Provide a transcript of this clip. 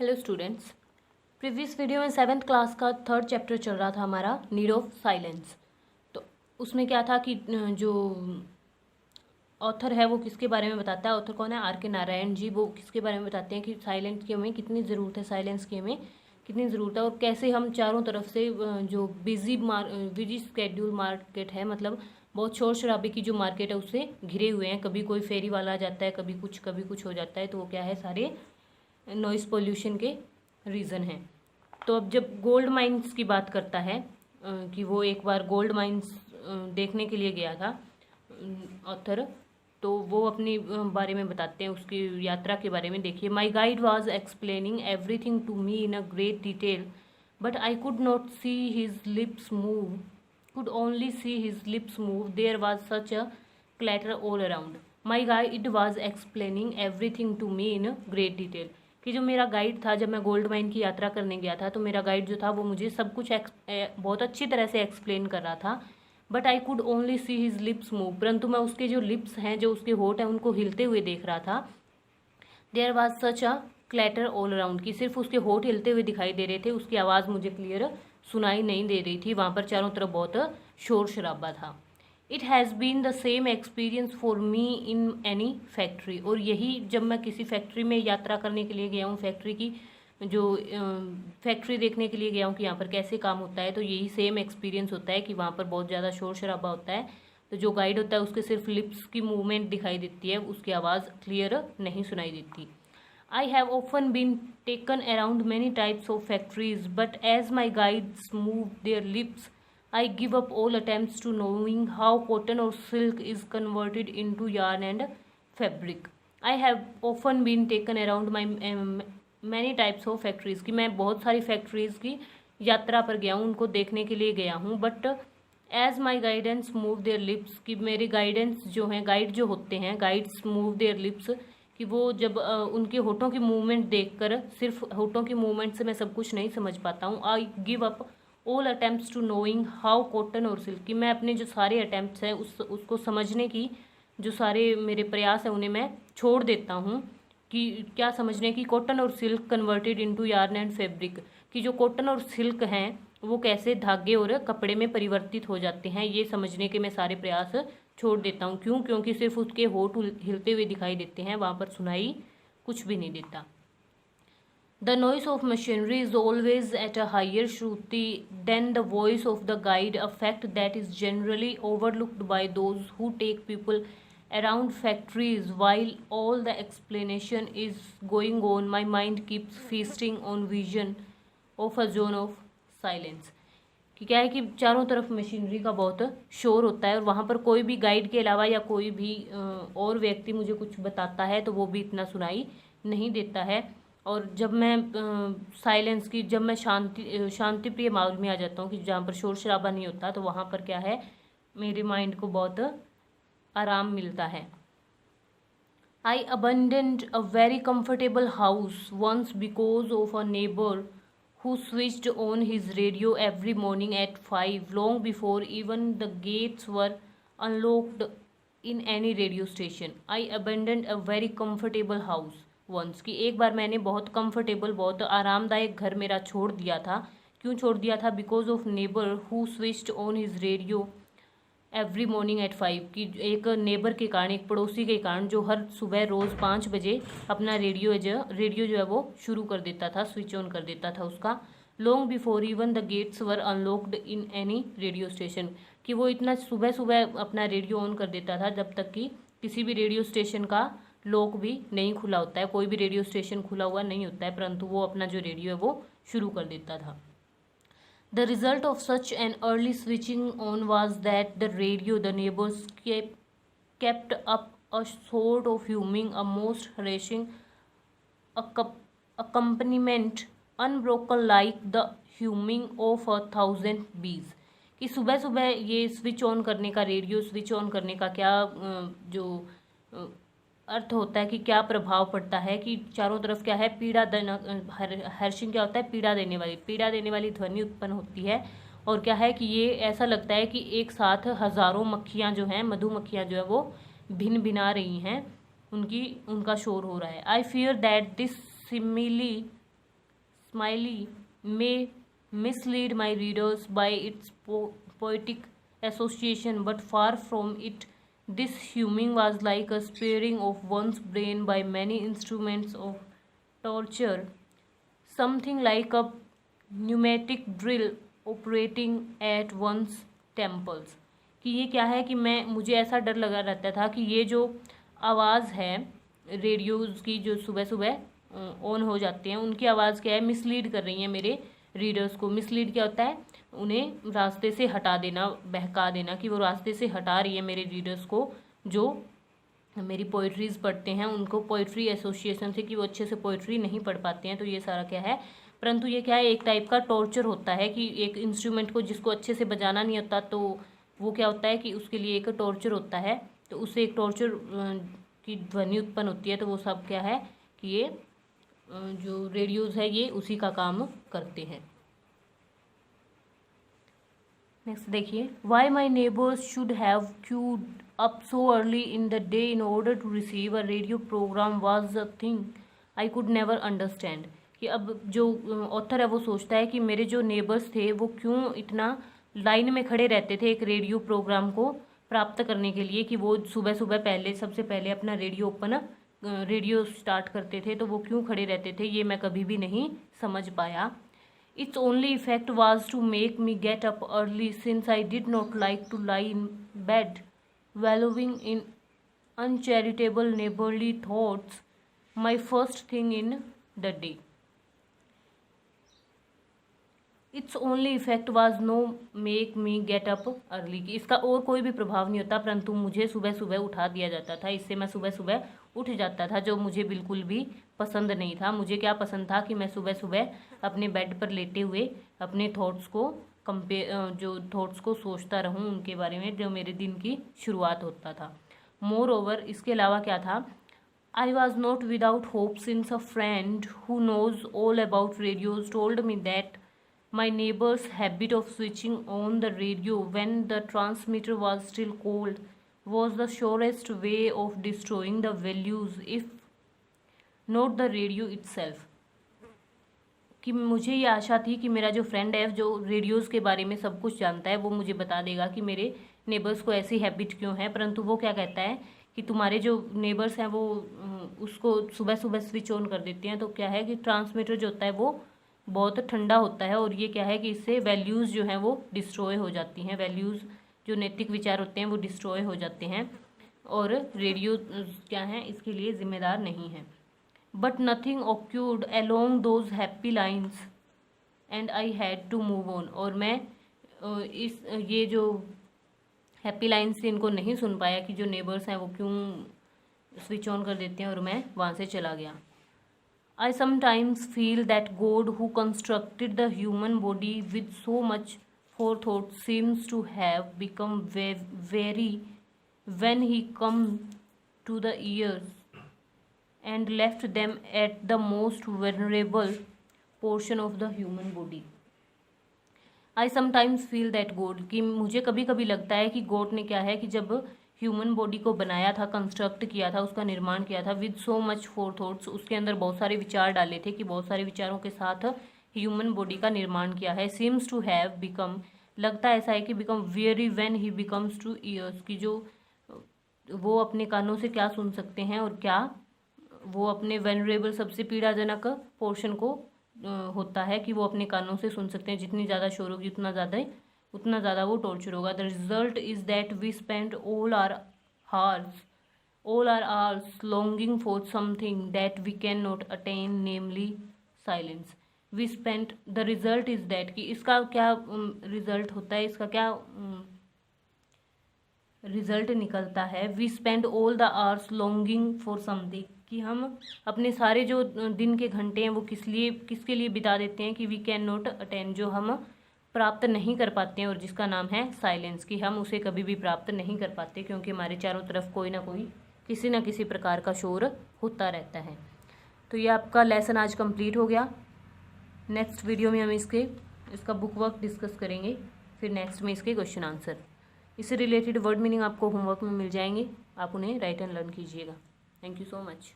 Hello students, previous video में 7th class का 3rd chapter चल रहा था हमारा नीड ऑफ साइलेंस। तो उसमें क्या था कि जो ऑथर है वो किसके बारे में बताता है, ऑथर कौन है, आर के नारायण जी। वो किसके बारे में बताते हैं कि साइलेंट की हमें कितनी ज़रूरत है, साइलेंस की हमें कितनी ज़रूरत है और कैसे हम चारों तरफ से जो बिजी स्केड्यूल मार्केट है, मतलब बहुत शोर शराबे की जो मार्केट है उससे घिरे हुए हैं। कभी कोई फेरी वाला आ जाता है, कभी कुछ हो जाता है। तो वो क्या है, सारे नॉइज़ पोल्यूशन के रीज़न है। तो अब जब गोल्ड माइंस की बात करता है कि वो एक बार गोल्ड माइंस देखने के लिए गया था ऑथर, तो वो अपनी बारे में बताते हैं, उसकी यात्रा के बारे में। देखिए, my guide was explaining everything to me in a great detail but I could not see his lips move could only see his lips move. There was such a clatter all around. My guide was explaining everything to me in great detail. कि जो मेरा guide था, जब मैं gold mine की यात्रा करने गया था, तो मेरा गाइड जो था वो मुझे सब कुछ बहुत अच्छी तरह से एक्सप्लेन कर रहा था। But I could only C his lips move, परंतु मैं उसके जो लिप्स हैं, जो उसके होठ हैं, उनको हिलते हुए देख रहा था। There was such a clatter all around, कि सिर्फ उसके होठ हिलते हुए दिखाई दे रहे थे, उसकी आवाज़ मुझे क्लियर सुनाई नहीं दे रही थी। वहाँ पर चारों तरफ बहुत शोर शराबा था। It has been the same experience for me in any factory, और यही जब मैं किसी फैक्ट्री में यात्रा करने के लिए गया हूँ, फैक्ट्री की जो फैक्ट्री देखने के लिए गया हूँ कि यहाँ पर कैसे काम होता है, तो यही सेम एक्सपीरियंस होता है कि वहाँ पर बहुत ज़्यादा शोर शराबा होता है। तो जो गाइड होता है उसके सिर्फ लिप्स की मूवमेंट दिखाई देती है, उसकी आवाज़ क्लियर नहीं सुनाई देती। I have often been taken around many types of factories, but as my guides move their lips, I give up all attempts to knowing how cotton or silk is converted into yarn and fabric. I have often been taken around many types of factories, कि मैं बहुत सारी factories की यात्रा पर गया हूँ, उनको देखने के लिए गया हूँ। But as my guidance move their lips, कि मेरे गाइडेंस जो हैं, गाइड जो होते हैं, गाइड्स मूव देयर लिप्स, कि वो जब उनके होठों की मूवमेंट देखकर, सिर्फ होठों की मूवमेंट से मैं सब कुछ नहीं समझ पाता हूँ। I give up all attempts to knowing how cotton और सिल्क, कि मैं अपने जो सारे अटैम्प्ट्स हैं उसको समझने की, जो सारे मेरे प्रयास हैं उन्हें मैं छोड़ देता हूँ। कि क्या समझने की, कॉटन और silk converted into yarn and fabric, कि जो कॉटन और सिल्क हैं वो कैसे धागे और कपड़े में परिवर्तित हो जाते हैं, ये समझने के मैं सारे प्रयास छोड़ देता हूँ। क्यों? क्योंकि सिर्फ उसके होठ हिलते हुए दिखाई देते हैं, वहाँ पर सुनाई कुछ भी नहीं देता। The noise of machinery is always at a higher shruti than the voice of the guide, a fact that is generally overlooked by those who take people around factories. While all the explanation is going on, my mind keeps feasting on vision of a zone of silence. कि क्या है कि चारों तरफ machinery का बहुत शोर होता है और वहाँ पर कोई भी गाइड के अलावा या कोई भी और व्यक्ति मुझे कुछ बताता है तो वो भी इतना सुनाई नहीं देता है। और जब मैं साइलेंस की, जब मैं शांति प्रिय माहौल में आ जाता हूँ कि जहाँ पर शोर शराबा नहीं होता, तो वहाँ पर क्या है, मेरे माइंड को बहुत आराम मिलता है। आई abandoned a very comfortable house once because of a neighbor who switched on his radio every morning at 5 long before even the gates were unlocked in any radio station. I abandoned a very comfortable house once, कि एक बार मैंने बहुत comfortable, बहुत आरामदायक घर मेरा छोड़ दिया था। क्यों छोड़ दिया था? Because of neighbour who switched on his radio every morning at 5, की एक नेबर के कारण, एक पड़ोसी के कारण, जो हर सुबह रोज़ 5 बजे अपना रेडियो जो है वो शुरू कर देता था, स्विच ऑन कर देता था उसका। Long before even the gates were unlocked in any radio station, कि वो इतना सुबह सुबह अपना रेडियो ऑन कर देता था जब तक कि किसी भी रेडियो स्टेशन का लॉक भी नहीं खुला होता है, कोई भी रेडियो स्टेशन खुला हुआ नहीं होता है, परंतु वो अपना जो रेडियो है वो शुरू कर देता था। The result of such an early switching on was that the radio, the neighbors kept up a sort of humming, a most harassing accompaniment, unbroken like the humming of 1,000 bees. कि सुबह सुबह ये स्विच ऑन करने का, radio switch on करने का क्या जो अर्थ होता है, कि क्या प्रभाव पड़ता है, कि चारों तरफ क्या है, हर्षिंग क्या होता है, पीड़ा देने वाली ध्वनि उत्पन्न होती है। और क्या है कि ये ऐसा लगता है कि एक साथ हज़ारों मक्खियाँ जो हैं, मधुमक्खियाँ जो है वो भिन भिना रही हैं, उनका शोर हो रहा है। I fear that this simile smiley may mislead my readers by its poetic association, but far from it. This humming was like a sparing of one's brain by many instruments of torture, something like a pneumatic drill operating at one's temples. कि ये क्या है कि मुझे ऐसा डर लगा रहता था कि ये जो आवाज़ है रेडियोज़ की जो सुबह सुबह ऑन हो जाते हैं, उनकी आवाज़ क्या है, मिसलीड कर रही है मेरे रीडर्स को। मिसलीड क्या होता है, उन्हें रास्ते से हटा देना, बहका देना, कि वो रास्ते से हटा रही है मेरे रीडर्स को जो मेरी पोइट्रीज़ पढ़ते हैं, उनको पोइट्री एसोसिएशन से, कि वो अच्छे से पोइट्री नहीं पढ़ पाते हैं। तो ये सारा क्या है, परंतु ये क्या है, एक टाइप का टॉर्चर होता है कि एक इंस्ट्रूमेंट को जिसको अच्छे से बजाना नहीं होता तो वो क्या होता है कि उसके लिए एक टॉर्चर होता है, तो उससे एक टॉर्चर की ध्वनि उत्पन्न होती है। तो वो सब क्या है कि ये जो रेडियोज़ है ये उसी का काम करते हैं। नेक्स्ट देखिए, why my neighbours should have queued up so early in the day in order to receive a radio programme was a thing I could never understand. कि अब जो ऑथर है वो सोचता है कि मेरे जो नेबर्स थे वो क्यों इतना लाइन में खड़े रहते थे एक रेडियो प्रोग्राम को प्राप्त करने के लिए, कि वो सुबह सुबह पहले सबसे पहले अपना रेडियो स्टार्ट करते थे, तो वो क्यों खड़े रहते थे, ये मैं कभी भी नहीं समझ पाया। Its only effect was to make me get up early, since I did not like to lie in bed, wallowing in uncharitable neighborly thoughts, my first thing in the day. Its only effect was no make me get up early, कि इसका और कोई भी प्रभाव नहीं होता, परंतु मुझे सुबह सुबह उठा दिया जाता था, इससे मैं सुबह सुबह उठ जाता था, जो मुझे बिल्कुल भी पसंद नहीं था। मुझे क्या पसंद था कि मैं सुबह सुबह अपने बेड पर लेटे हुए अपने थॉट्स को सोचता रहूं, उनके बारे में, जो मेरे दिन की शुरुआत होता था। मोर ओवर, इसके अलावा क्या था, I was not without hope, since a friend who knows all about radios told me that my neighbor's habit of switching on the radio when the transmitter was still cold was the surest way of destroying the values, if not the radio itself. कि मुझे ये आशा थी कि मेरा जो friend है जो radios के बारे में सब कुछ जानता है वो मुझे बता देगा कि मेरे नेबर्स को ऐसी हैबिट क्यों है, परंतु वो क्या कहता है कि तुम्हारे जो नेबर्स हैं वो उसको सुबह सुबह स्विच ऑन कर देते हैं, तो क्या है कि ट्रांसमीटर जो होता है वो बहुत ठंडा होता है, और ये क्या है कि इससे वैल्यूज़ जो हैं वो डिस्ट्रॉय हो जाती हैं, वैल्यूज़ जो नैतिक विचार होते हैं वो डिस्ट्रॉय हो जाते हैं, और रेडियो क्या है इसके लिए ज़िम्मेदार नहीं है। But nothing occurred along those happy lines and I had to move on, और मैं ये जो हैप्पी लाइन्स थी इनको नहीं सुन पाया कि जो नेबर्स हैं वो क्यों स्विच ऑन कर देते हैं, और मैं वहाँ से चला गया। I sometimes feel that God, who constructed the human body with so much forethought, seems to have become very when he come to the ears and left them at the most vulnerable portion of the human body. I sometimes feel that God, कि मुझे कभी कभी लगता है कि God ने क्या है कि जब ह्यूमन बॉडी को बनाया था, कंस्ट्रक्ट किया था, उसका निर्माण किया था with so much four thoughts, उसके अंदर बहुत सारे विचार डाले थे, कि बहुत सारे विचारों के साथ ह्यूमन बॉडी का निर्माण किया है। सीम्स टू हैव बिकम, लगता ऐसा है कि become very when he becomes two years, की जो वो अपने कानों से क्या सुन सकते हैं और क्या वो अपने वेनरेबल सबसे पीड़ाजनक पोर्शन को होता है कि वो अपने कानों से सुन सकते हैं। जितनी ज़्यादा शोर होगी उतना ज़्यादा वो टॉर्चर होगा। The result is that we spend all our hours longing for something that we can not attain, namely silence. We spend, the result is that, कि इसका क्या रिजल्ट होता है, इसका क्या रिजल्ट निकलता है। We spend all the hours longing for something, कि हम अपने सारे जो दिन के घंटे हैं वो किसके लिए बिता देते हैं, कि वी कैन नॉट अटेन, जो हम प्राप्त नहीं कर पाते हैं, और जिसका नाम है साइलेंस, कि हम उसे कभी भी प्राप्त नहीं कर पाते क्योंकि हमारे चारों तरफ कोई ना कोई किसी न किसी प्रकार का शोर होता रहता है। तो ये आपका लेसन आज कंप्लीट हो गया। नेक्स्ट वीडियो में हम इसका बुक वर्क डिस्कस करेंगे, फिर नेक्स्ट में इसके क्वेश्चन आंसर। इससे रिलेटेड वर्ड मीनिंग आपको होमवर्क में मिल जाएंगे, आप उन्हें राइट एंड लर्न कीजिएगा। Thank you so much.